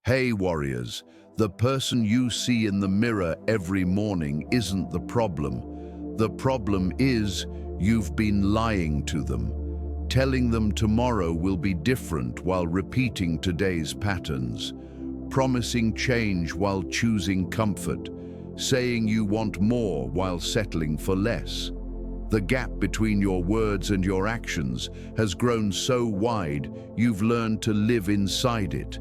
Hey warriors, the person you see in the mirror every morning isn't the problem. The problem is you've been lying to them, telling them tomorrow will be different while repeating today's patterns, promising change while choosing comfort, saying you want more while settling for less. The gap between your words and your actions has grown so wide you've learned to live inside it,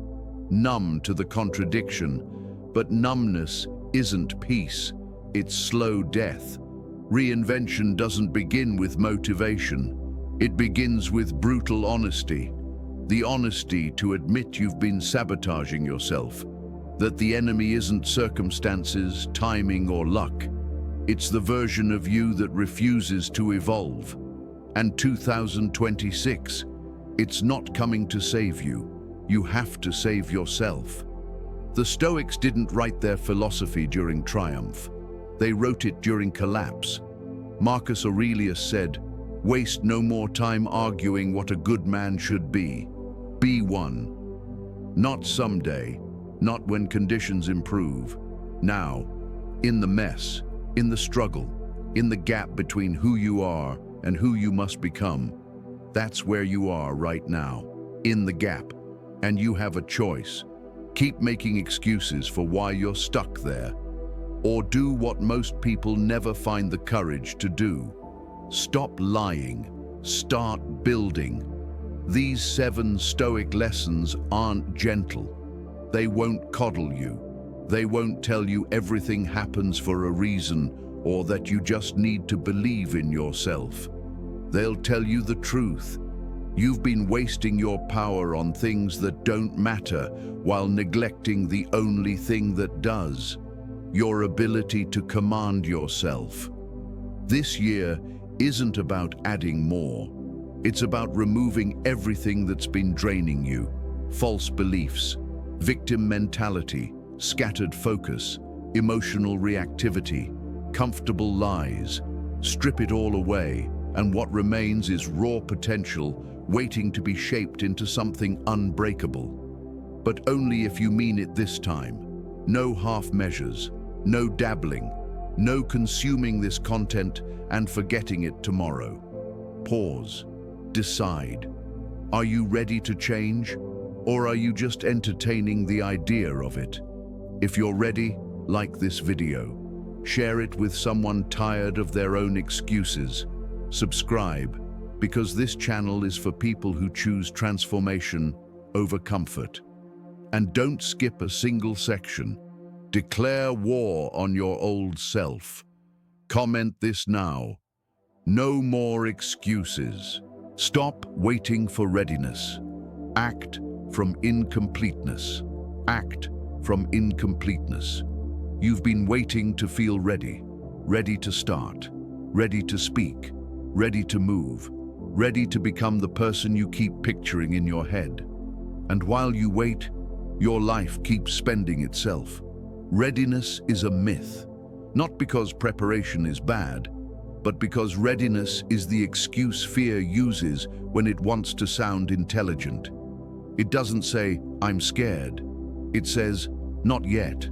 numb to the contradiction. But numbness isn't peace, it's slow death. Reinvention doesn't begin with motivation. It begins with brutal honesty. The honesty to admit you've been sabotaging yourself, that the enemy isn't circumstances, timing, or luck. It's the version of you that refuses to evolve. And 2026, it's not coming to save you. You have to save yourself. The Stoics didn't write their philosophy during triumph. They wrote it during collapse. Marcus Aurelius said, "Waste no more time arguing what a good man should be. Be one. Not someday, not when conditions improve. Now, in the mess, in the struggle, in the gap between who you are and who you must become. That's where you are right now, in the gap. And you have a choice. Keep making excuses for why you're stuck there, or do what most people never find the courage to do. Stop lying. Start building. These 7 Stoic lessons aren't gentle. They won't coddle you. They won't tell you everything happens for a reason or that you just need to believe in yourself. They'll tell you the truth. You've been wasting your power on things that don't matter while neglecting the only thing that does, your ability to command yourself. This year isn't about adding more. It's about removing everything that's been draining you. False beliefs, victim mentality, scattered focus, emotional reactivity, comfortable lies. Strip it all away, and what remains is raw potential waiting to be shaped into something unbreakable. But only if you mean it this time. No half measures, no dabbling, no consuming this content and forgetting it tomorrow. Pause. Decide. Are you ready to change, or are you just entertaining the idea of it? If you're ready, like this video. Share it with someone tired of their own excuses. Subscribe, because this channel is for people who choose transformation over comfort. And don't skip a single section. Declare war on your old self. Comment this now. No more excuses. Stop waiting for readiness. Act from incompleteness. Act from incompleteness. You've been waiting to feel ready, ready to start, ready to speak, ready to move, ready to become the person you keep picturing in your head. And while you wait, your life keeps spending itself. Readiness is a myth, not because preparation is bad, but because readiness is the excuse fear uses when it wants to sound intelligent. It doesn't say, "I'm scared." It says, "Not yet."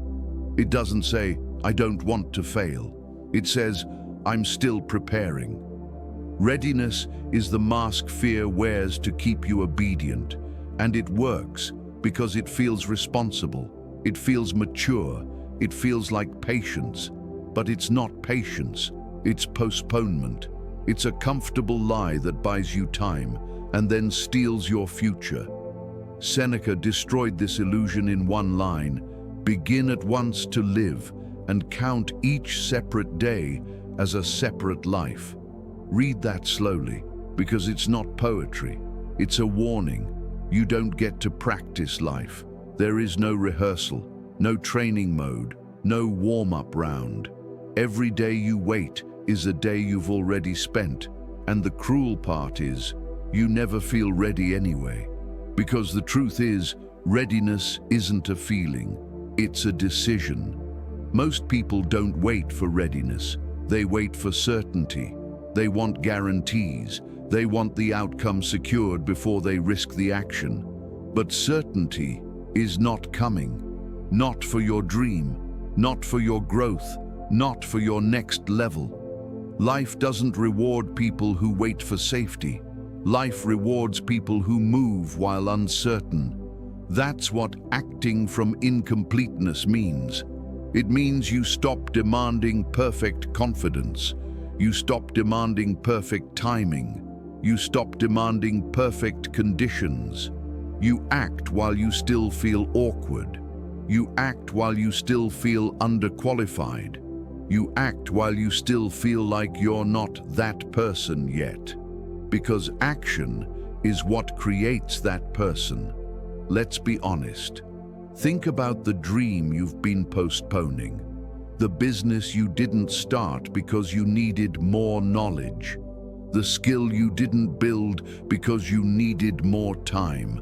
It doesn't say, "I don't want to fail." It says, "I'm still preparing." Readiness is the mask fear wears to keep you obedient, and it works because it feels responsible, it feels mature, it feels like patience, but it's not patience, it's postponement. It's a comfortable lie that buys you time and then steals your future. Seneca destroyed this illusion in one line: begin at once to live and count each separate day as a separate life. Read that slowly, because it's not poetry. It's a warning. You don't get to practice life. There is no rehearsal, no training mode, no warm-up round. Every day you wait is a day you've already spent. And the cruel part is, you never feel ready anyway. Because the truth is, readiness isn't a feeling, it's a decision. Most people don't wait for readiness. They wait for certainty. They want guarantees. They want the outcome secured before they risk the action. But certainty is not coming. Not for your dream, not for your growth, not for your next level. Life doesn't reward people who wait for safety. Life rewards people who move while uncertain. That's what acting from incompleteness means. It means you stop demanding perfect confidence. You stop demanding perfect timing. You stop demanding perfect conditions. You act while you still feel awkward. You act while you still feel underqualified. You act while you still feel like you're not that person yet. Because action is what creates that person. Let's be honest. Think about the dream you've been postponing. The business you didn't start because you needed more knowledge. The skill you didn't build because you needed more time.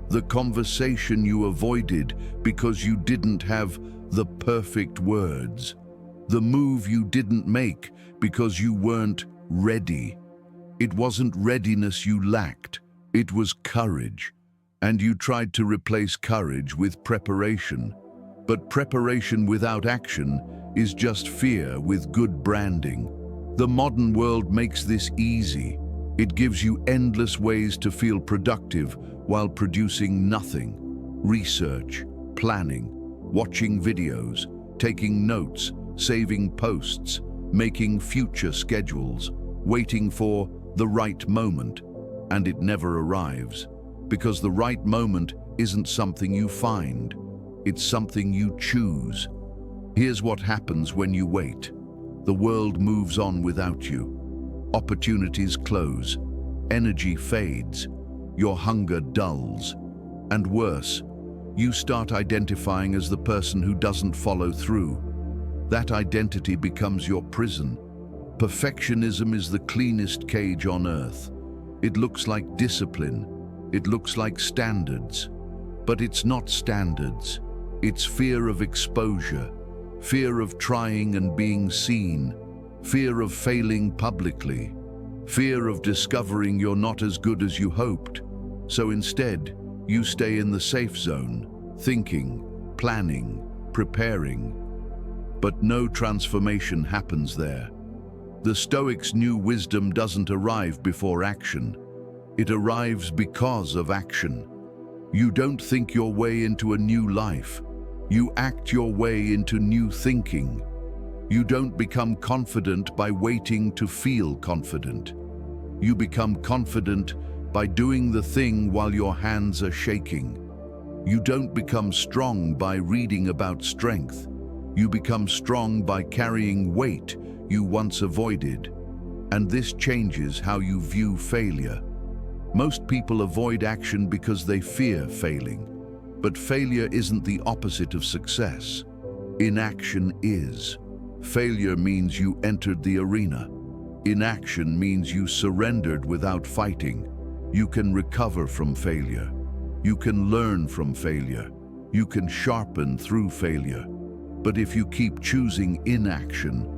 The conversation you avoided because you didn't have the perfect words. The move you didn't make because you weren't ready. It wasn't readiness you lacked, it was courage. And you tried to replace courage with preparation. But preparation without action is just fear with good branding. The modern world makes this easy. It gives you endless ways to feel productive while producing nothing. Research, planning, watching videos, taking notes, saving posts, making future schedules, waiting for the right moment, and it never arrives. Because the right moment isn't something you find, it's something you choose. Here's what happens when you wait. The world moves on without you. Opportunities close, energy fades, your hunger dulls, and worse, you start identifying as the person who doesn't follow through. That identity becomes your prison. Perfectionism is the cleanest cage on earth. It looks like discipline. It looks like standards, but it's not standards. It's fear of exposure, fear of trying and being seen, fear of failing publicly, fear of discovering you're not as good as you hoped. So instead, you stay in the safe zone, thinking, planning, preparing. But no transformation happens there. The Stoics knew wisdom doesn't arrive before action. It arrives because of action. You don't think your way into a new life. You act your way into new thinking. You don't become confident by waiting to feel confident. You become confident by doing the thing while your hands are shaking. You don't become strong by reading about strength. You become strong by carrying weight you once avoided. And this changes how you view failure. Most people avoid action because they fear failing. But failure isn't the opposite of success. Inaction is. Failure means you entered the arena. Inaction means you surrendered without fighting. You can recover from failure. You can learn from failure. You can sharpen through failure. But if you keep choosing inaction,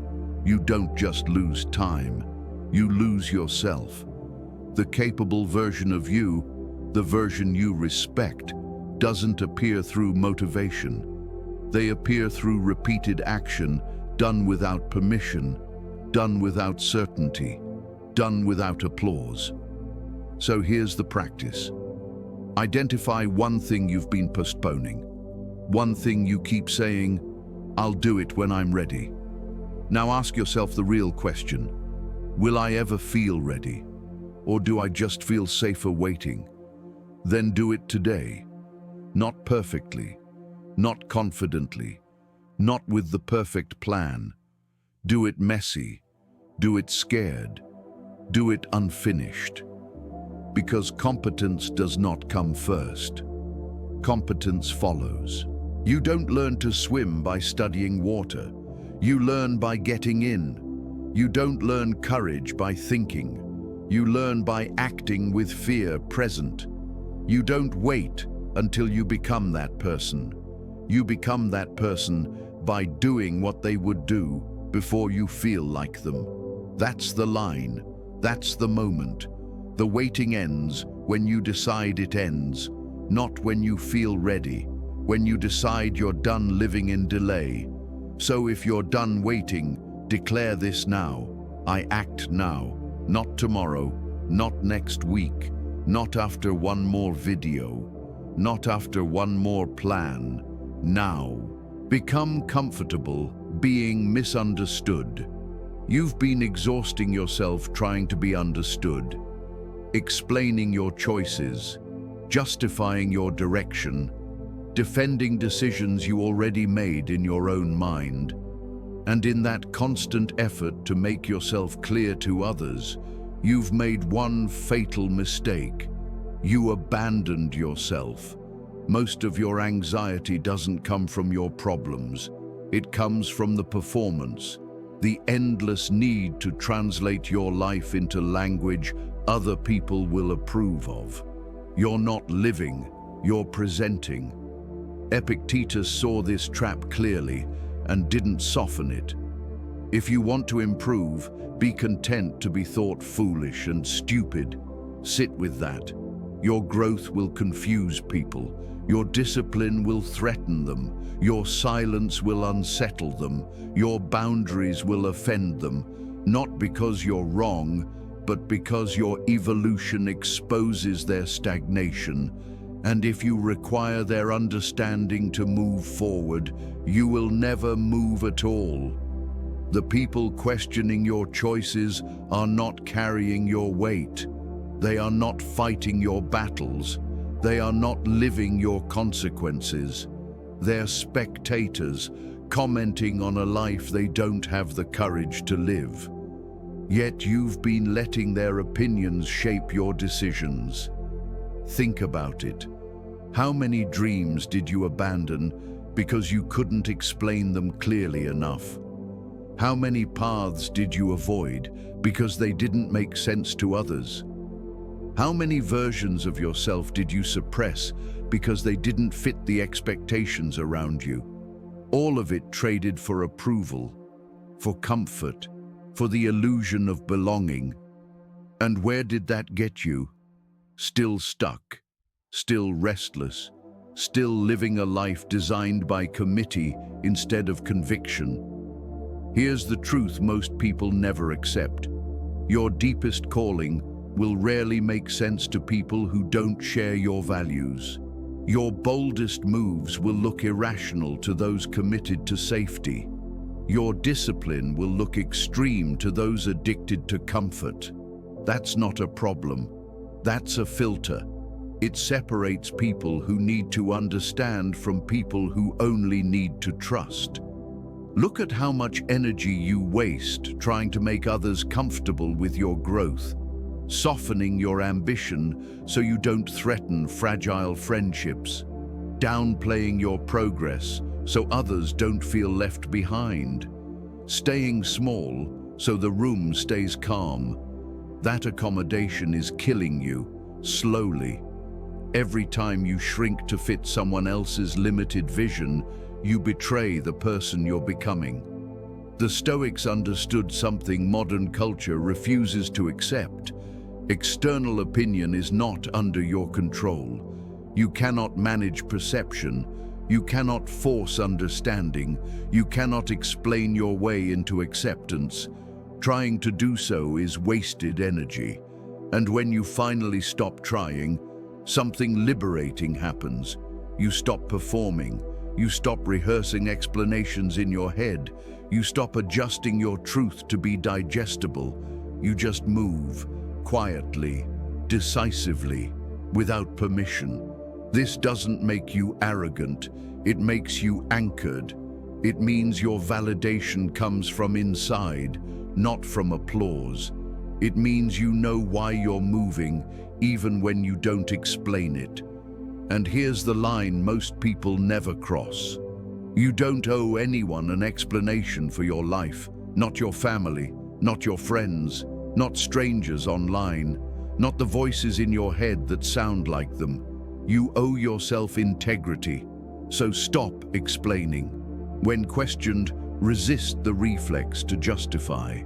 you don't just lose time, you lose yourself. The capable version of you, the version you respect, doesn't appear through motivation. They appear through repeated action, done without permission, done without certainty, done without applause. So here's the practice. Identify one thing you've been postponing. One thing you keep saying, "I'll do it when I'm ready." Now ask yourself the real question. Will I ever feel ready? Or do I just feel safer waiting? Then do it today. Not perfectly, not confidently, not with the perfect plan. Do it messy, do it scared, do it unfinished. Because competence does not come first. Competence follows. You don't learn to swim by studying water. You learn by getting in. You don't learn courage by thinking. You learn by acting with fear present. You don't wait until you become that person. You become that person by doing what they would do before you feel like them. That's the line. That's the moment. The waiting ends when you decide it ends, not when you feel ready. when you decide you're done living in delay. So if you're done waiting, declare this now. I act now, not tomorrow, not next week, not after one more video, not after one more plan. Now. Become comfortable being misunderstood. You've been exhausting yourself trying to be understood, explaining your choices, justifying your direction, defending decisions you already made in your own mind. And in that constant effort to make yourself clear to others, you've made one fatal mistake. You abandoned yourself. Most of your anxiety doesn't come from your problems. It comes from the performance, the endless need to translate your life into language other people will approve of. You're not living, you're presenting. Epictetus saw this trap clearly and didn't soften it. If you want to improve, be content to be thought foolish and stupid. Sit with that. Your growth will confuse people. Your discipline will threaten them. Your silence will unsettle them. Your boundaries will offend them, not because you're wrong, but because your evolution exposes their stagnation. And if you require their understanding to move forward, you will never move at all. The people questioning your choices are not carrying your weight. They are not fighting your battles. They are not living your consequences. They're spectators, commenting on a life they don't have the courage to live. Yet you've been letting their opinions shape your decisions. Think about it. How many dreams did you abandon because you couldn't explain them clearly enough? How many paths did you avoid because they didn't make sense to others? How many versions of yourself did you suppress because they didn't fit the expectations around you? All of it traded for approval, for comfort, for the illusion of belonging. And where did that get you? Still stuck, still restless, still living a life designed by committee instead of conviction. Here's the truth most people never accept. Your deepest calling will rarely make sense to people who don't share your values. Your boldest moves will look irrational to those committed to safety. Your discipline will look extreme to those addicted to comfort. That's not a problem. That's a filter. It separates people who need to understand from people who only need to trust. Look at how much energy you waste trying to make others comfortable with your growth, softening your ambition so you don't threaten fragile friendships, downplaying your progress so others don't feel left behind, staying small so the room stays calm. That accommodation is killing you, slowly. Every time you shrink to fit someone else's limited vision, you betray the person you're becoming. The Stoics understood something modern culture refuses to accept. External opinion is not under your control. You cannot manage perception. You cannot force understanding. You cannot explain your way into acceptance. Trying to do so is wasted energy. And when you finally stop trying, something liberating happens. You stop performing. You stop rehearsing explanations in your head. You stop adjusting your truth to be digestible. You just move, quietly, decisively, without permission. This doesn't make you arrogant. It makes you anchored. It means your validation comes from inside, not from applause. It means you know why you're moving, even when you don't explain it. And here's the line most people never cross. You don't owe anyone an explanation for your life, not your family, not your friends, not strangers online, not the voices in your head that sound like them. You owe yourself integrity, so stop explaining. When questioned, resist the reflex to justify.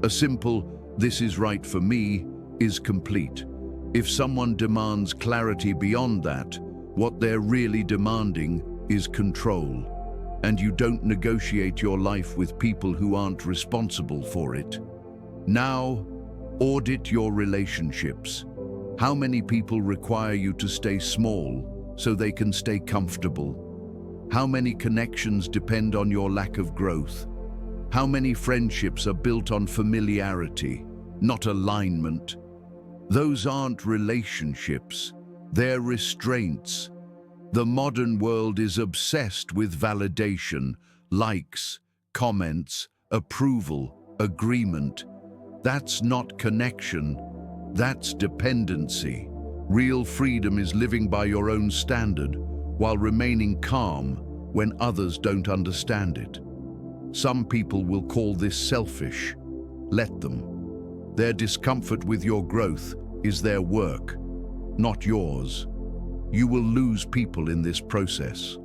A simple, "This is right for me," is complete. If someone demands clarity beyond that, what they're really demanding is control, and you don't negotiate your life with people who aren't responsible for it. Now, audit your relationships. How many people require you to stay small so they can stay comfortable? How many connections depend on your lack of growth? How many friendships are built on familiarity, not alignment? Those aren't relationships, they're restraints. The modern world is obsessed with validation, likes, comments, approval, agreement. That's not connection, that's dependency. Real freedom is living by your own standard while remaining calm when others don't understand it. Some people will call this selfish. Let them. Their discomfort with your growth is their work, not yours. You will lose people in this process.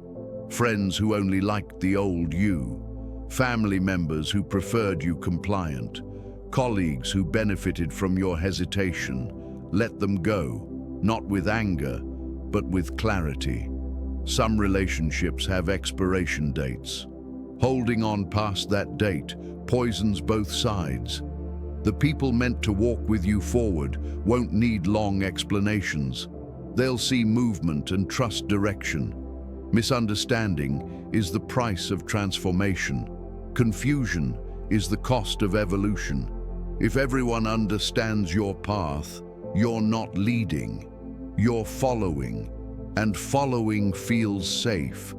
Friends who only liked the old you, family members who preferred you compliant, colleagues who benefited from your hesitation. Let them go, not with anger, but with clarity. Some relationships have expiration dates. Holding on past that date poisons both sides. The people meant to walk with you forward won't need long explanations. They'll see movement and trust direction. Misunderstanding is the price of transformation. Confusion is the cost of evolution. If everyone understands your path, you're not leading, you're following, and following feels safe,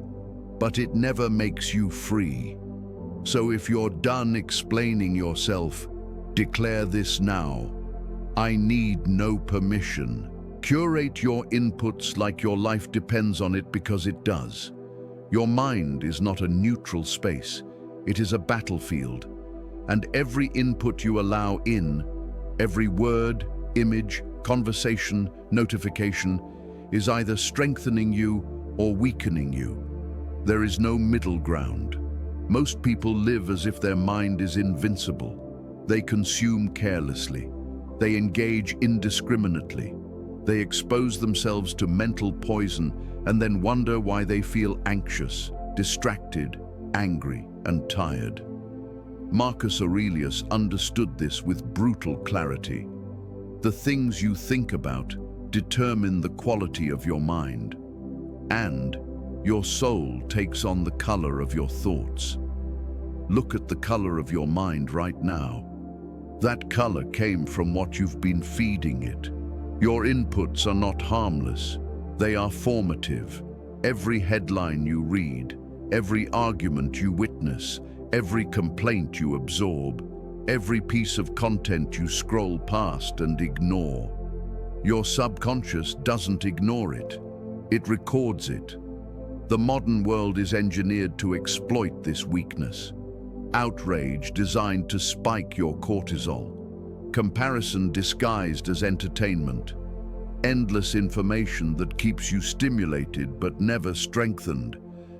but it never makes you free. So if you're done explaining yourself, declare this now: I need no permission. Curate your inputs like your life depends on it, because it does. Your mind is not a neutral space, it is a battlefield. And every input you allow in, every word, image, conversation, notification, is either strengthening you or weakening you. There is no middle ground. Most people live as if their mind is invincible. They consume carelessly. They engage indiscriminately. They expose themselves to mental poison and then wonder why they feel anxious, distracted, angry, and tired. Marcus Aurelius understood this with brutal clarity. The things you think about determine the quality of your mind, and your soul takes on the color of your thoughts. Look at the color of your mind right now. That color came from what you've been feeding it. Your inputs are not harmless, they are formative. Every headline you read, every argument you witness, every complaint you absorb, every piece of content you scroll past and ignore. Your subconscious doesn't ignore it, it records it. The modern world is engineered to exploit this weakness. Outrage designed to spike your cortisol. Comparison disguised as entertainment. Endless information that keeps you stimulated but never strengthened,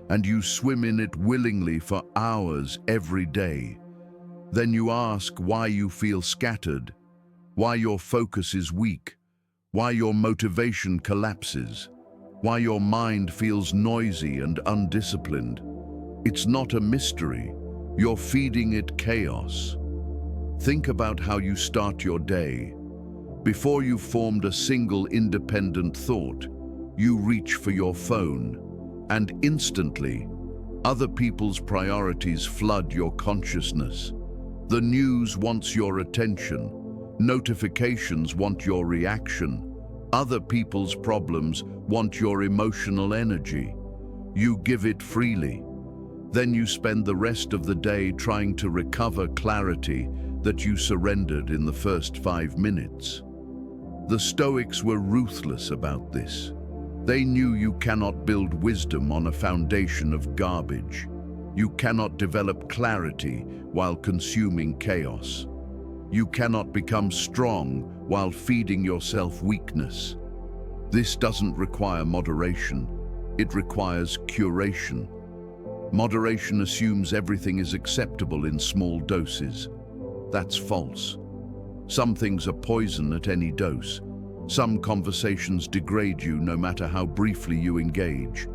and you swim in it willingly for hours every day. Then you ask why you feel scattered, why your focus is weak, why your motivation collapses, why your mind feels noisy and undisciplined. It's not a mystery. You're feeding it chaos. Think about how you start your day. Before you've formed a single independent thought, you reach for your phone, and instantly, other people's priorities flood your consciousness. The news wants your attention. Notifications want your reaction. Other people's problems want your emotional energy. You give it freely. Then you spend the rest of the day trying to recover clarity that you surrendered in the first 5 minutes. The Stoics were ruthless about this. They knew you cannot build wisdom on a foundation of garbage. You cannot develop clarity while consuming chaos. You cannot become strong while feeding yourself weakness. This doesn't require moderation. It requires curation. Moderation assumes everything is acceptable in small doses. That's false. Some things are poison at any dose. Some conversations degrade you no matter how briefly you engage.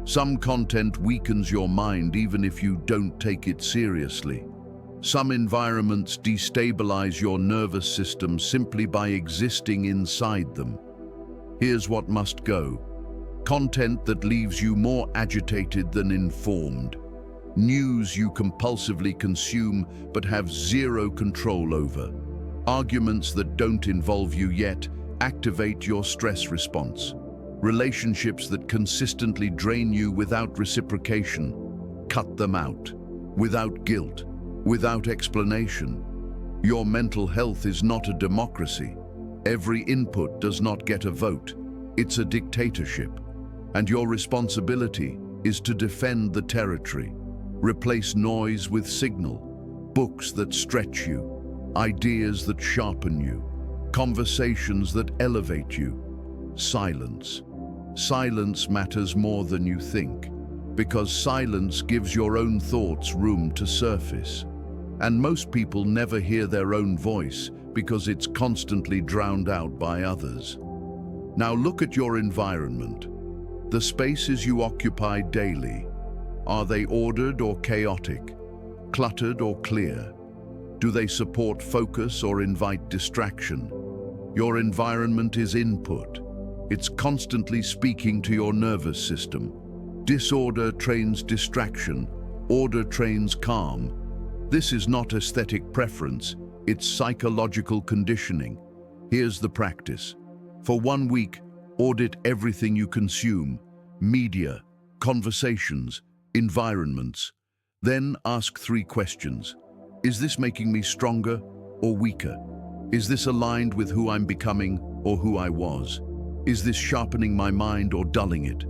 Some content weakens your mind even if you don't take it seriously. Some environments destabilize your nervous system simply by existing inside them. Here's what must go. Content that leaves you more agitated than informed. News you compulsively consume but have zero control over. Arguments that don't involve you yet activate your stress response. Relationships that consistently drain you without reciprocation. Cut them out. Without guilt. Without explanation. Your mental health is not a democracy. Every input does not get a vote. It's a dictatorship. And your responsibility is to defend the territory. Replace noise with signal. Books that stretch you. Ideas that sharpen you. Conversations that elevate you. Silence. Silence matters more than you think, because silence gives your own thoughts room to surface. And most people never hear their own voice because it's constantly drowned out by others. Now look at your environment. The spaces you occupy daily. Are they ordered or chaotic? Cluttered or clear? Do they support focus or invite distraction? Your environment is input. It's constantly speaking to your nervous system. Disorder trains distraction. Order trains calm. This is not aesthetic preference, it's psychological conditioning. Here's the practice. For 1 week, audit everything you consume, media, conversations, environments. Then ask 3 questions. Is this making me stronger or weaker? Is this aligned with who I'm becoming or who I was? Is this sharpening my mind or dulling it?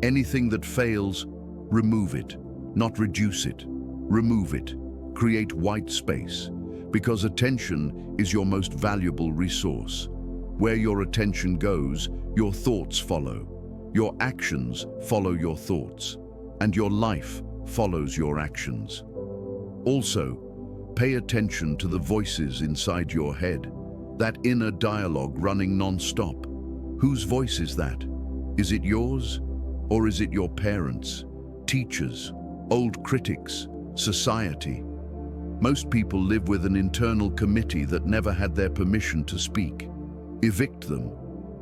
Anything that fails, remove it, not reduce it. Remove it. Create white space, because attention is your most valuable resource. Where your attention goes, your thoughts follow. Your actions follow your thoughts, and your life follows your actions. Also, pay attention to the voices inside your head, that inner dialogue running non-stop. Whose voice is that? Is it yours, or is it your parents, teachers, old critics, society? Most people live with an internal committee that never had their permission to speak. Evict them.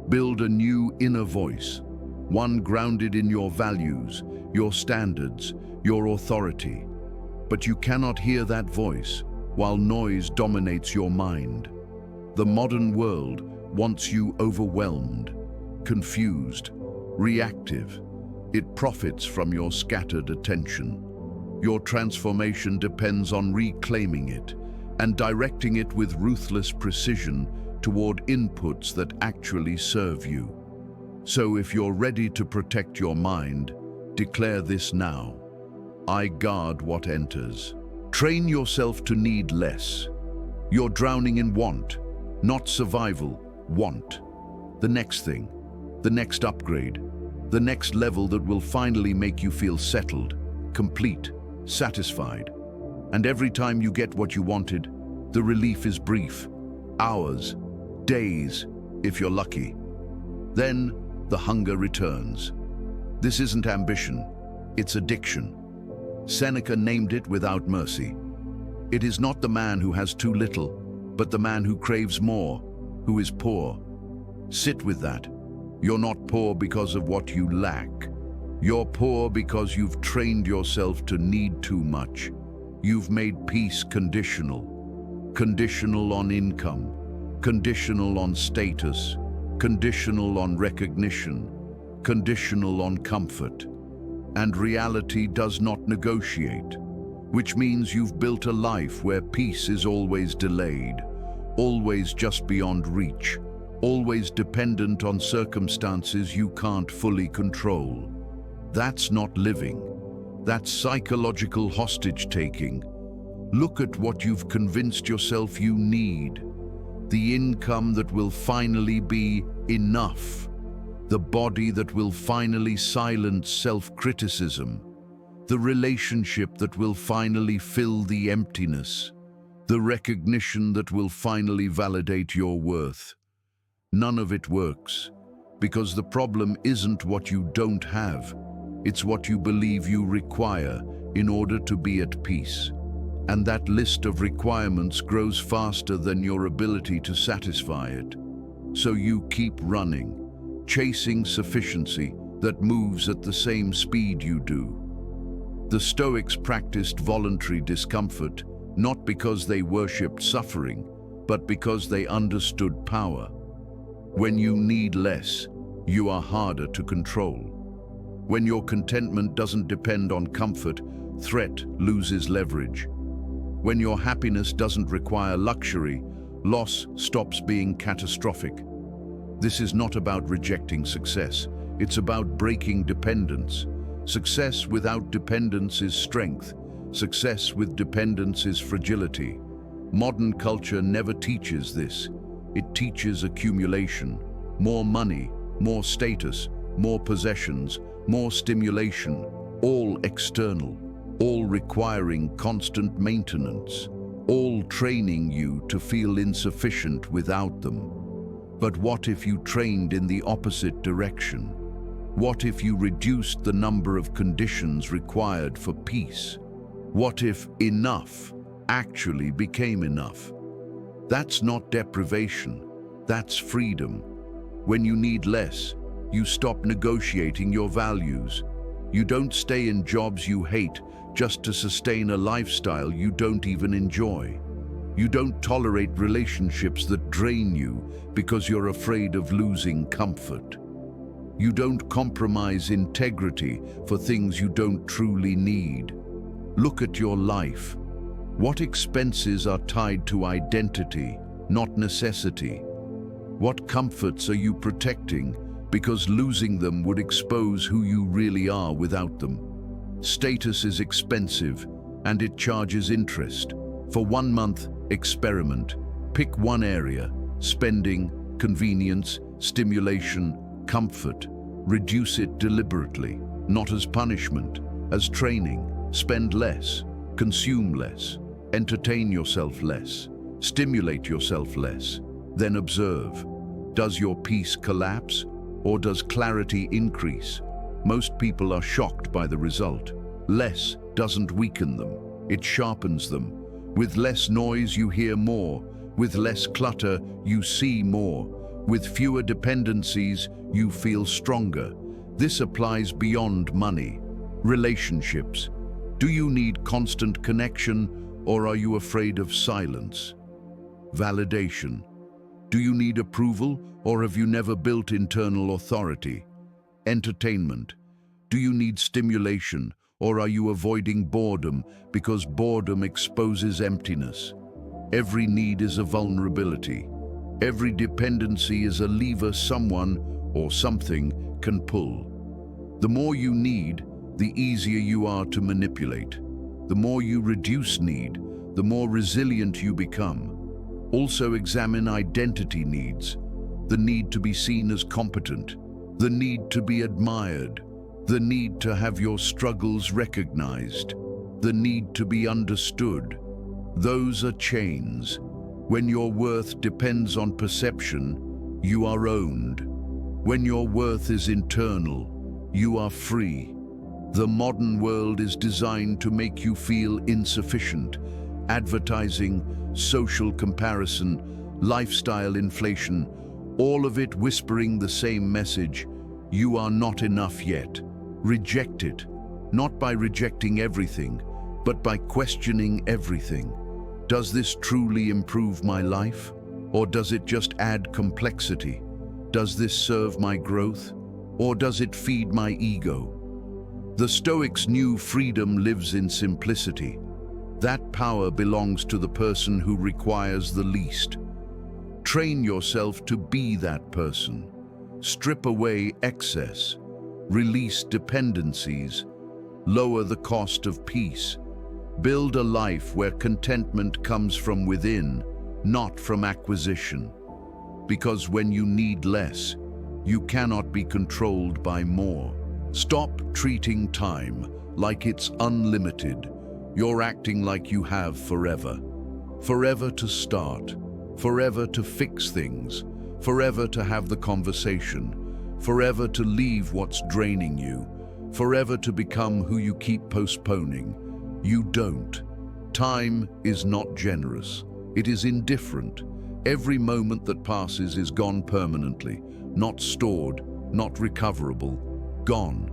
Build a new inner voice, one grounded in your values, your standards, your authority. But you cannot hear that voice while noise dominates your mind. The modern world wants you overwhelmed, confused, reactive. It profits from your scattered attention. Your transformation depends on reclaiming it and directing it with ruthless precision toward inputs that actually serve you. So if you're ready to protect your mind, declare this now. I guard what enters. Train yourself to need less. You're drowning in want, not survival, want. The next thing, the next upgrade, the next level that will finally make you feel settled, complete, satisfied. And every time you get what you wanted, the relief is brief. Hours, days, if you're lucky. Then the hunger returns. This isn't ambition, it's addiction. Seneca named it without mercy. It is not the man who has too little, but the man who craves more, who is poor. Sit with that. You're not poor because of what you lack. You're poor because you've trained yourself to need too much. You've made peace conditional. Conditional on income. Conditional on status. Conditional on recognition. Conditional on comfort. And reality does not negotiate, which means you've built a life where peace is always delayed, always just beyond reach, always dependent on circumstances you can't fully control. That's not living. That's psychological hostage-taking. Look at what you've convinced yourself you need. The income that will finally be enough. The body that will finally silence self-criticism. The relationship that will finally fill the emptiness. The recognition that will finally validate your worth. None of it works, because the problem isn't what you don't have. It's what you believe you require in order to be at peace. And that list of requirements grows faster than your ability to satisfy it. So you keep running, chasing sufficiency that moves at the same speed you do. The Stoics practiced voluntary discomfort, not because they worshipped suffering, but because they understood power. When you need less, you are harder to control. When your contentment doesn't depend on comfort, threat loses leverage. When your happiness doesn't require luxury, loss stops being catastrophic. This is not about rejecting success. It's about breaking dependence. Success without dependence is strength. Success with dependence is fragility. Modern culture never teaches this. It teaches accumulation. More money, more status, more possessions, more stimulation, all external, all requiring constant maintenance, all training you to feel insufficient without them. But what if you trained in the opposite direction? What if you reduced the number of conditions required for peace? What if enough actually became enough? That's not deprivation, that's freedom. When you need less, you stop negotiating your values. You don't stay in jobs you hate just to sustain a lifestyle you don't even enjoy. You don't tolerate relationships that drain you because you're afraid of losing comfort. You don't compromise integrity for things you don't truly need. Look at your life. What expenses are tied to identity, not necessity? What comforts are you protecting because losing them would expose who you really are without them? Status is expensive and it charges interest. For 1 month, experiment. Pick one area: spending, convenience, stimulation, comfort. Reduce it deliberately, not as punishment, as training. Spend less, consume less, entertain yourself less, stimulate yourself less. Then observe. Does your peace collapse or does clarity increase? Most people are shocked by the result. Less doesn't weaken them, it sharpens them. With less noise you hear more, with less clutter you see more, with fewer dependencies you feel stronger. This applies beyond money. Relationships. Do you need constant connection or are you afraid of silence? Validation. Do you need approval or have you never built internal authority? Entertainment. Do you need stimulation or are you avoiding boredom because boredom exposes emptiness? Every need is a vulnerability. Every dependency is a lever someone or something can pull. The more you need, the easier you are to manipulate. The more you reduce need, the more resilient you become. Also examine identity needs. The need to be seen as competent, the need to be admired, the need to have your struggles recognized, the need to be understood. Those are chains. When your worth depends on perception, you are owned. When your worth is internal, you are free. The modern world is designed to make you feel insufficient. Advertising, social comparison, lifestyle inflation, all of it whispering the same message: you are not enough yet. Reject it, not by rejecting everything, but by questioning everything. Does this truly improve my life? Or does it just add complexity? Does this serve my growth? Or does it feed my ego? The Stoics knew freedom lives in simplicity. That power belongs to the person who requires the least. Train yourself to be that person. Strip away excess. Release dependencies. Lower the cost of peace. Build a life where contentment comes from within, not from acquisition. Because when you need less, you cannot be controlled by more. Stop treating time like it's unlimited. You're acting like you have forever. Forever to start, forever to fix things, forever to have the conversation, forever to leave what's draining you, forever to become who you keep postponing. You don't. Time is not generous. It is indifferent. Every moment that passes is gone permanently, not stored, not recoverable, gone.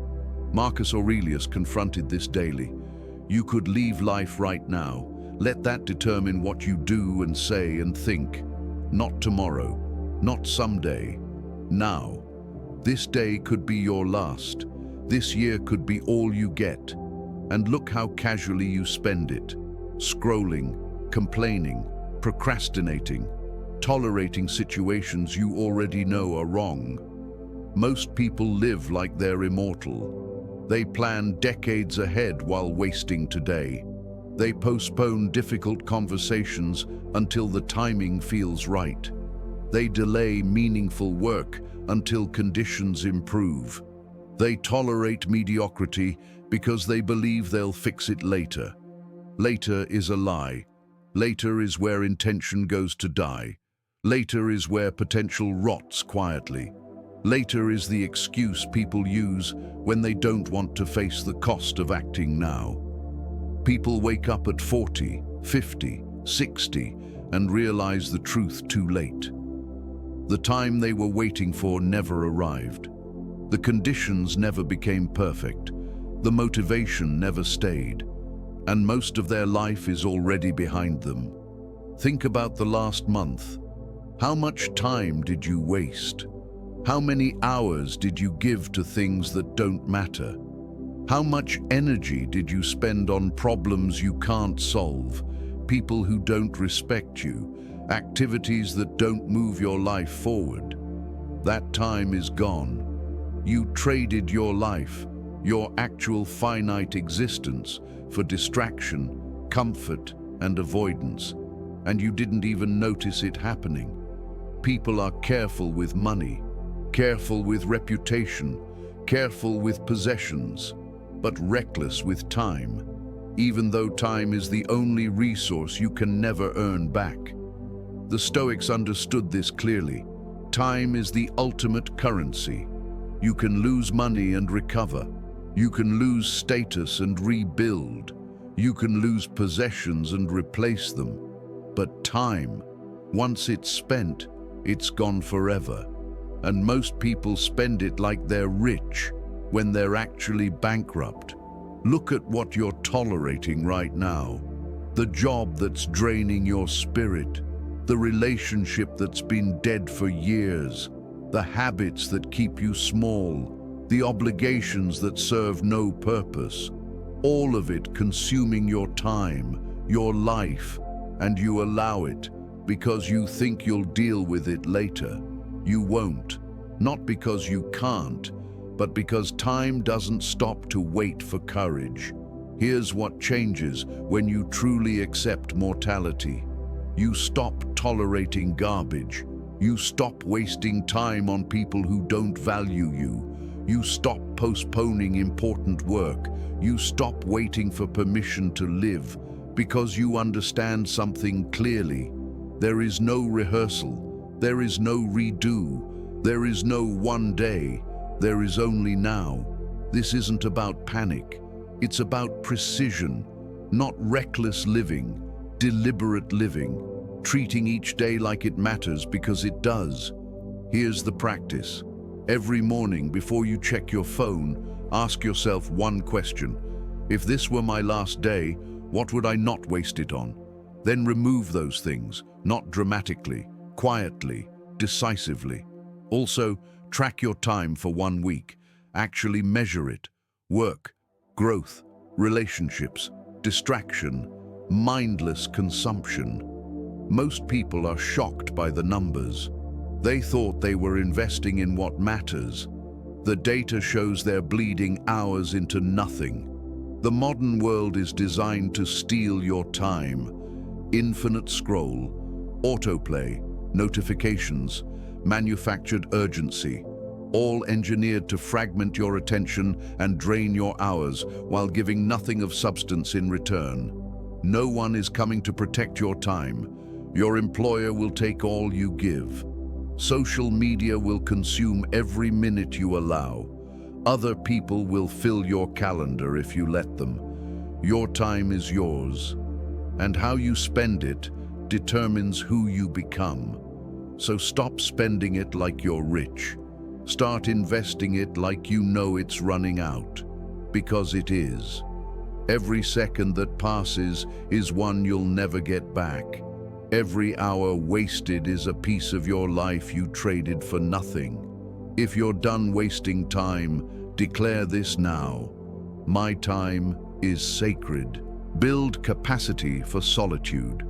Marcus Aurelius confronted this daily. You could leave life right now. Let that determine what you do and say and think. Not tomorrow, not someday. Now. This day could be your last. This year could be all you get. And look how casually you spend it. Scrolling, complaining, procrastinating, tolerating situations you already know are wrong. Most people live like they're immortal. They plan decades ahead while wasting today. They postpone difficult conversations until the timing feels right. They delay meaningful work until conditions improve. They tolerate mediocrity because they believe they'll fix it later. Later is a lie. Later is where intention goes to die. Later is where potential rots quietly. Later is the excuse people use when they don't want to face the cost of acting now. People wake up at 40, 50, 60 and realize the truth too late. The time they were waiting for never arrived. The conditions never became perfect. The motivation never stayed. And most of their life is already behind them. Think about the last month. How much time did you waste? How many hours did you give to things that don't matter? How much energy did you spend on problems you can't solve, people who don't respect you, activities that don't move your life forward? That time is gone. You traded your life, your actual finite existence, for distraction, comfort, and avoidance, and you didn't even notice it happening. People are careful with money, careful with reputation, careful with possessions, but reckless with time, even though time is the only resource you can never earn back. The Stoics understood this clearly. Time is the ultimate currency. You can lose money and recover. You can lose status and rebuild. You can lose possessions and replace them. But time, once it's spent, it's gone forever. And most people spend it like they're rich when they're actually bankrupt. Look at what you're tolerating right now. The job that's draining your spirit. The relationship that's been dead for years. The habits that keep you small. The obligations that serve no purpose. All of it consuming your time, your life, and you allow it because you think you'll deal with it later. You won't. Not because you can't, but because time doesn't stop to wait for courage. Here's what changes when you truly accept mortality. You stop tolerating garbage. You stop wasting time on people who don't value you. You stop postponing important work. You stop waiting for permission to live because you understand something clearly. There is no rehearsal. There is no redo. There is no one day. There is only now. This isn't about panic. It's about precision, not reckless living, deliberate living, treating each day like it matters because it does. Here's the practice. Every morning before you check your phone, ask yourself one question. If this were my last day, what would I not waste it on? Then remove those things, not dramatically, quietly, decisively. Also, track your time for 1 week. Actually measure it. Work, growth, relationships, distraction, mindless consumption. Most people are shocked by the numbers. They thought they were investing in what matters. The data shows they're bleeding hours into nothing. The modern world is designed to steal your time. Infinite scroll, autoplay, notifications, manufactured urgency, all engineered to fragment your attention and drain your hours while giving nothing of substance in return. No one is coming to protect your time. Your employer will take all you give. Social media will consume every minute you allow. Other people will fill your calendar if you let them. Your time is yours, and how you spend it determines who you become. So stop spending it like you're rich. Start investing it like you know it's running out, because it is. Every second that passes is one you'll never get back. Every hour wasted is a piece of your life you traded for nothing. If you're done wasting time, declare this now: my time is sacred. Build capacity for solitude.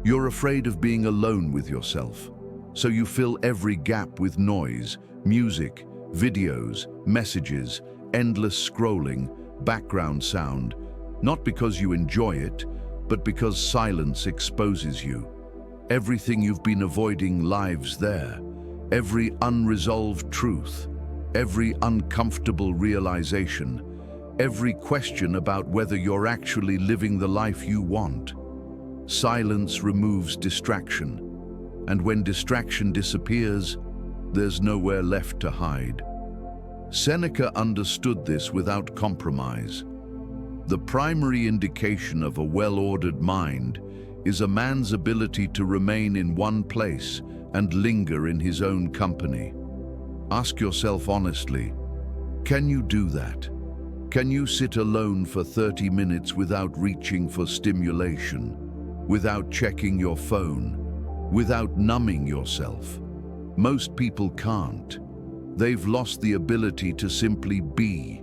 You're afraid of being alone with yourself, so you fill every gap with noise, music, videos, messages, endless scrolling, background sound, not because you enjoy it, but because silence exposes you. Everything you've been avoiding lives there, every unresolved truth, every uncomfortable realization, every question about whether you're actually living the life you want. Silence removes distraction, and when distraction disappears, there's nowhere left to hide. Seneca understood this without compromise. The primary indication of a well-ordered mind is a man's ability to remain in one place and linger in his own company. Ask yourself honestly, can you do that? Can you sit alone for 30 minutes without reaching for stimulation, without checking your phone, without numbing yourself? Most people can't. They've lost the ability to simply be.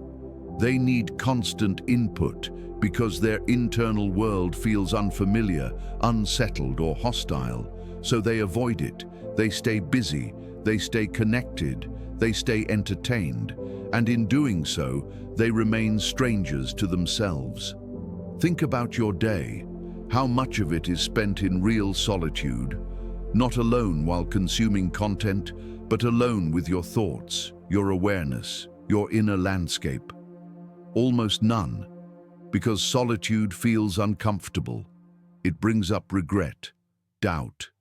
They need constant input because their internal world feels unfamiliar, unsettled, or hostile. So they avoid it. They stay busy, they stay connected, they stay entertained, and in doing so, they remain strangers to themselves. Think about your day. How much of it is spent in real solitude? Not alone while consuming content, but alone with your thoughts, your awareness, your inner landscape. Almost none, because solitude feels uncomfortable. It brings up regret, doubt,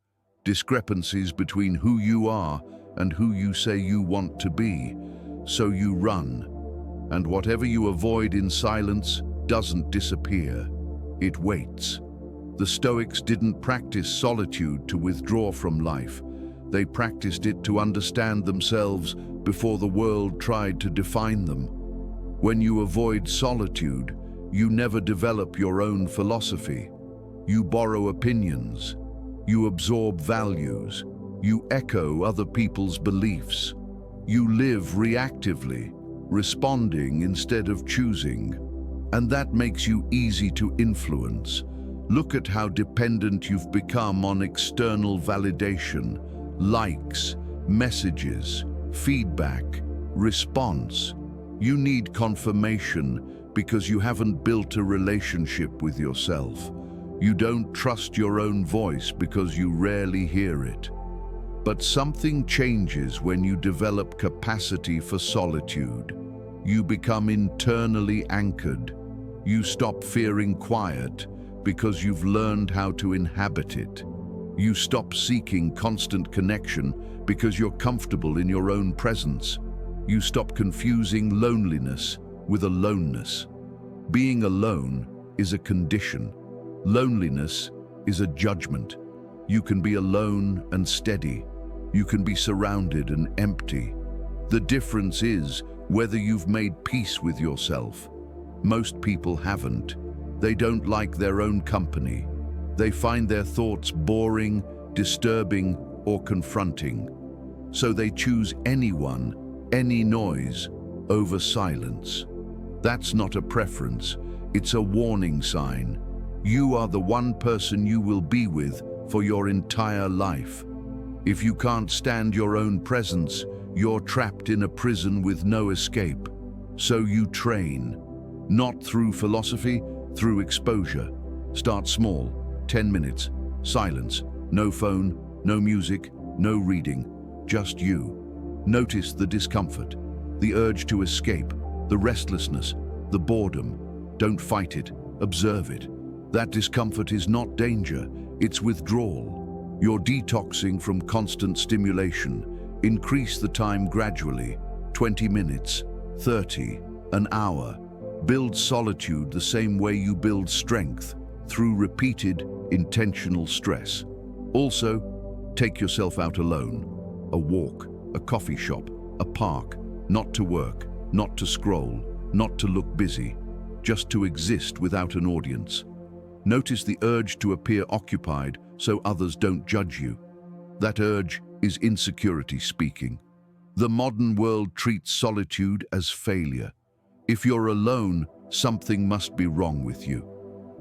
discrepancies between who you are and who you say you want to be. So you run, and whatever you avoid in silence doesn't disappear. It waits. The Stoics didn't practice solitude to withdraw from life. They practiced it to understand themselves before the world tried to define them. When you avoid solitude, you never develop your own philosophy. You borrow opinions. You absorb values. You echo other people's beliefs. You live reactively, responding instead of choosing. And that makes you easy to influence. Look at how dependent you've become on external validation, likes, messages, feedback, response. You need confirmation because you haven't built a relationship with yourself. You don't trust your own voice because you rarely hear it. But something changes when you develop capacity for solitude. You become internally anchored. You stop fearing quiet because you've learned how to inhabit it. You stop seeking constant connection because you're comfortable in your own presence. You stop confusing loneliness with aloneness. Being alone is a condition. Loneliness is a judgment. You can be alone and steady. You can be surrounded and empty. The difference is whether you've made peace with yourself. Most people haven't. They don't like their own company. They find their thoughts boring, disturbing, or confronting. So they choose anyone, any noise, over silence. That's not a preference, it's a warning sign. You are the one person you will be with for your entire life. If you can't stand your own presence, you're trapped in a prison with no escape. So you train, not through philosophy, through exposure. Start small, 10 minutes, silence, no phone, no music, no reading, just you. Notice the discomfort, the urge to escape, the restlessness, the boredom. Don't fight it, observe it. That discomfort is not danger, it's withdrawal. You're detoxing from constant stimulation. Increase the time gradually, 20 minutes, 30, an hour. Build solitude the same way you build strength, through repeated, intentional stress. Also, take yourself out alone. A walk, a coffee shop, a park, not to work, not to scroll, not to look busy, just to exist without an audience. Notice the urge to appear occupied so others don't judge you. That urge is insecurity speaking. The modern world treats solitude as failure. If you're alone, something must be wrong with you.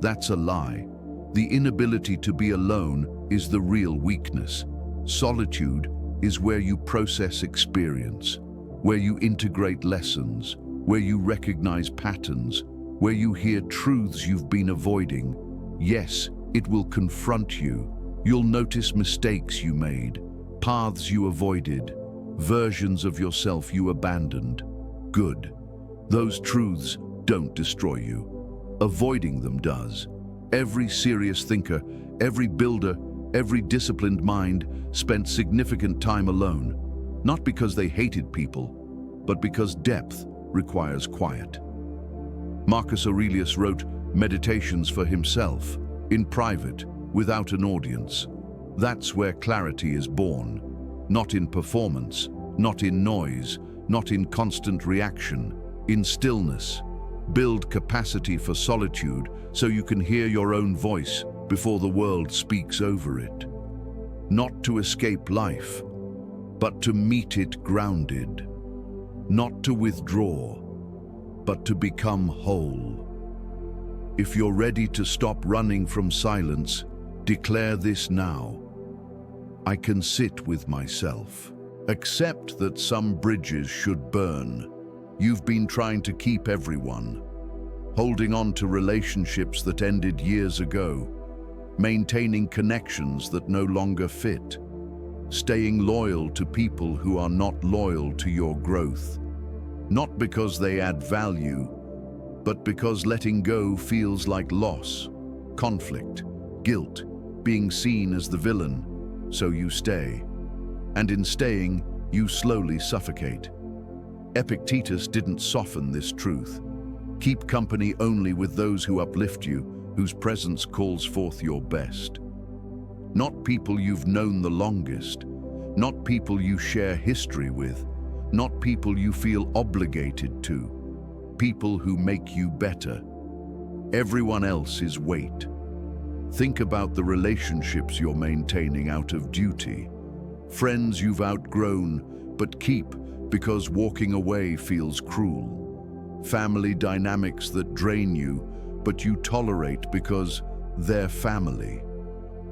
That's a lie. The inability to be alone is the real weakness. Solitude is where you process experience, where you integrate lessons, where you recognize patterns, where you hear truths you've been avoiding. Yes, it will confront you. You'll notice mistakes you made, paths you avoided, versions of yourself you abandoned. Good. Those truths don't destroy you. Avoiding them does. Every serious thinker, every builder, every disciplined mind spent significant time alone, not because they hated people, but because depth requires quiet. Marcus Aurelius wrote meditations for himself, in private, without an audience. That's where clarity is born, not in performance, not in noise, not in constant reaction, in stillness. Build capacity for solitude so you can hear your own voice before the world speaks over it. Not to escape life, but to meet it grounded. Not to withdraw, but to become whole. If you're ready to stop running from silence, declare this now. I can sit with myself. Accept that some bridges should burn. You've been trying to keep everyone, holding on to relationships that ended years ago, maintaining connections that no longer fit, staying loyal to people who are not loyal to your growth. Not because they add value, but because letting go feels like loss, conflict, guilt, being seen as the villain, so you stay. And in staying, you slowly suffocate. Epictetus didn't soften this truth. Keep company only with those who uplift you, whose presence calls forth your best. Not people you've known the longest, not people you share history with, not people you feel obligated to, people who make you better. Everyone else is weight. Think about the relationships you're maintaining out of duty, friends you've outgrown but keep because walking away feels cruel, family dynamics that drain you but you tolerate because they're family,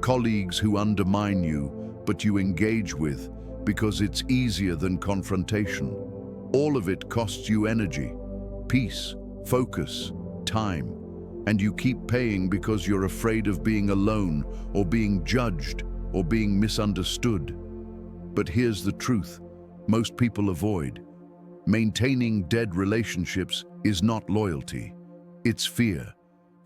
colleagues who undermine you but you engage with because it's easier than confrontation. All of it costs you energy, peace, focus, time, and you keep paying because you're afraid of being alone or being judged or being misunderstood. But here's the truth most people avoid. Maintaining dead relationships is not loyalty. It's fear.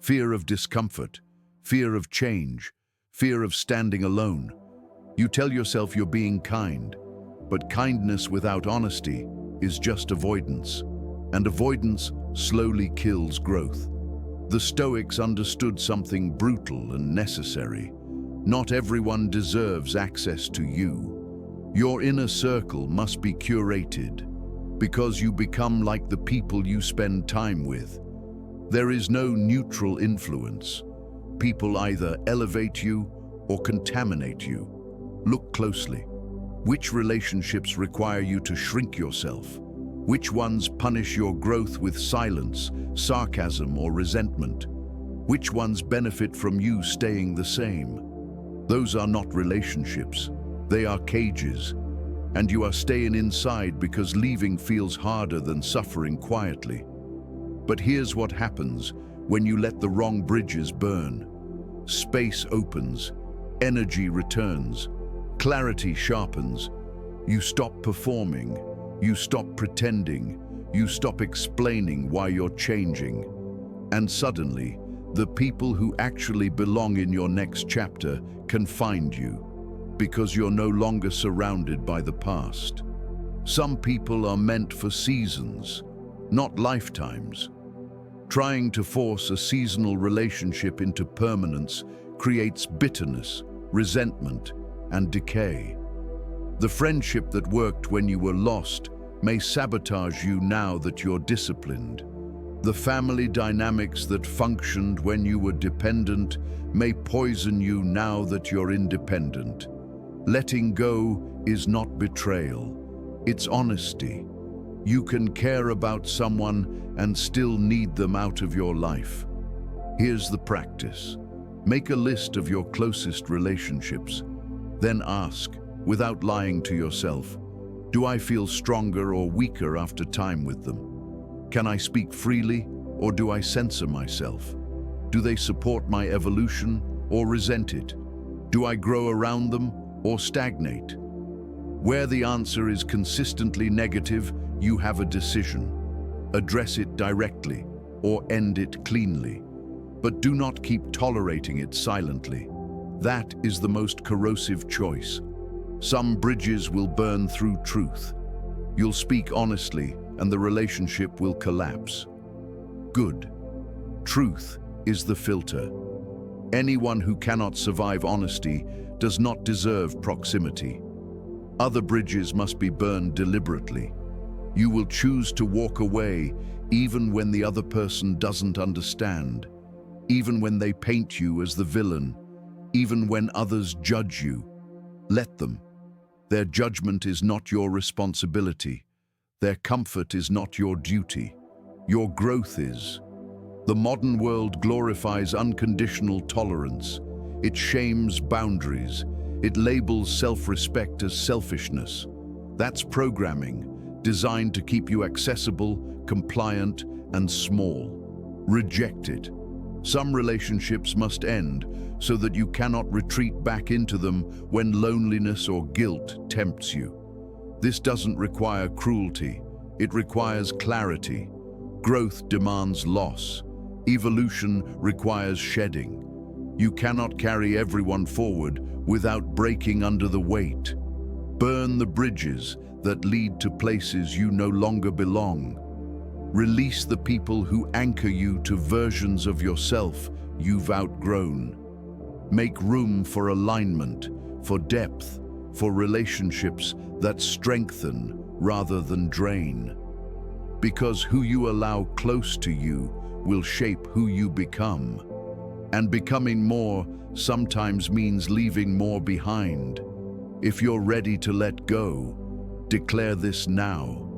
Fear of discomfort, fear of change, fear of standing alone. You tell yourself you're being kind, but kindness without honesty is just avoidance, and avoidance slowly kills growth. The Stoics understood something brutal and necessary. Not everyone deserves access to you. Your inner circle must be curated, because you become like the people you spend time with. There is no neutral influence. People either elevate you or contaminate you. Look closely. Which relationships require you to shrink yourself? Which ones punish your growth with silence, sarcasm, or resentment? Which ones benefit from you staying the same? Those are not relationships. They are cages. And you are staying inside because leaving feels harder than suffering quietly. But here's what happens when you let the wrong bridges burn. Space opens, energy returns, clarity sharpens. You stop performing, you stop pretending, you stop explaining why you're changing. And suddenly, the people who actually belong in your next chapter can find you, because you're no longer surrounded by the past. Some people are meant for seasons, not lifetimes. Trying to force a seasonal relationship into permanence creates bitterness, resentment, and decay. The friendship that worked when you were lost may sabotage you now that you're disciplined. The family dynamics that functioned when you were dependent may poison you now that you're independent. Letting go is not betrayal, it's honesty. You can care about someone and still need them out of your life. Here's the practice. Make a list of your closest relationships. Then ask, without lying to yourself, do I feel stronger or weaker after time with them? Can I speak freely, or do I censor myself? Do they support my evolution or resent it? Do I grow around them or stagnate? Where the answer is consistently negative, you have a decision. Address it directly or end it cleanly. But do not keep tolerating it silently. That is the most corrosive choice. Some bridges will burn through truth. You'll speak honestly and the relationship will collapse. Good. Truth is the filter. Anyone who cannot survive honesty does not deserve proximity. Other bridges must be burned deliberately. You will choose to walk away even when the other person doesn't understand, even when they paint you as the villain, even when others judge you. Let them. Their judgment is not your responsibility. Their comfort is not your duty. Your growth is. The modern world glorifies unconditional tolerance. It shames boundaries. It labels self-respect as selfishness. That's programming, designed to keep you accessible, compliant, and small. Reject it. Some relationships must end so that you cannot retreat back into them when loneliness or guilt tempts you. This doesn't require cruelty. It requires clarity. Growth demands loss. Evolution requires shedding. You cannot carry everyone forward without breaking under the weight. Burn the bridges that lead to places you no longer belong. Release the people who anchor you to versions of yourself you've outgrown. Make room for alignment, for depth, for relationships that strengthen rather than drain. Because who you allow close to you will shape who you become. And becoming more sometimes means leaving more behind. If you're ready to let go, declare this now.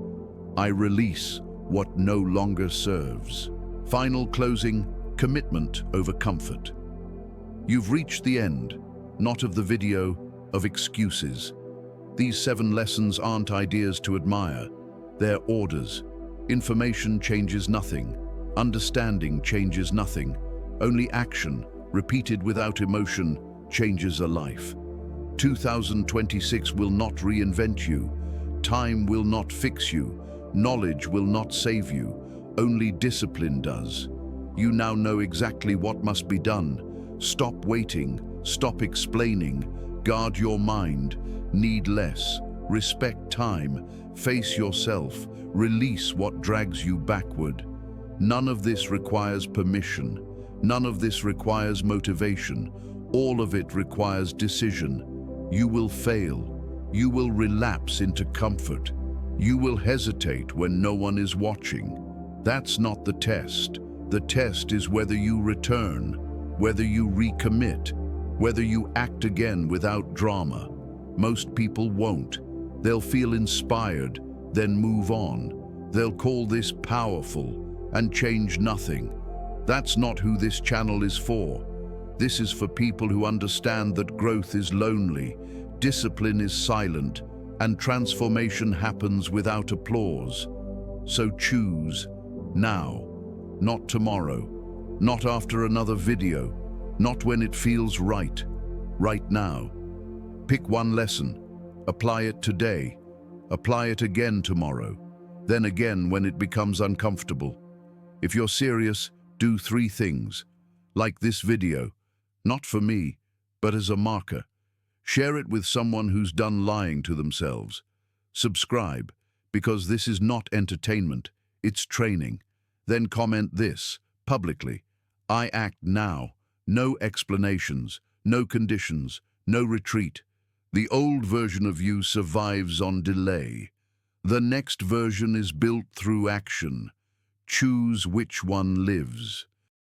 I release what no longer serves. Final closing, commitment over comfort. You've reached the end, not of the video, of excuses. These 7 lessons aren't ideas to admire. They're orders. Information changes nothing. Understanding changes nothing. Only action, repeated without emotion, changes a life. 2026 will not reinvent you. Time will not fix you. Knowledge will not save you. Only discipline does. You now know exactly what must be done. Stop waiting. Stop explaining. Guard your mind. Need less. Respect time. Face yourself. Release what drags you backward. None of this requires permission. None of this requires motivation. All of it requires decision. You will fail. You will relapse into comfort. You will hesitate when no one is watching. That's not the test. The test is whether you return, whether you recommit, whether you act again without drama. Most people won't. They'll feel inspired, then move on. They'll call this powerful and change nothing. That's not who this channel is for. This is for people who understand that growth is lonely, discipline is silent, and transformation happens without applause. So choose now, not tomorrow, not after another video, not when it feels right, right now. Pick one lesson, apply it today, apply it again tomorrow, then again when it becomes uncomfortable. If you're serious, do 3 things. Like this video, not for me, but as a marker. Share it with someone who's done lying to themselves. Subscribe, because this is not entertainment, It's training. Then comment this, publicly. I act now. No explanations, no conditions, no retreat. The old version of you survives on delay. The next version is built through action. Choose which one lives.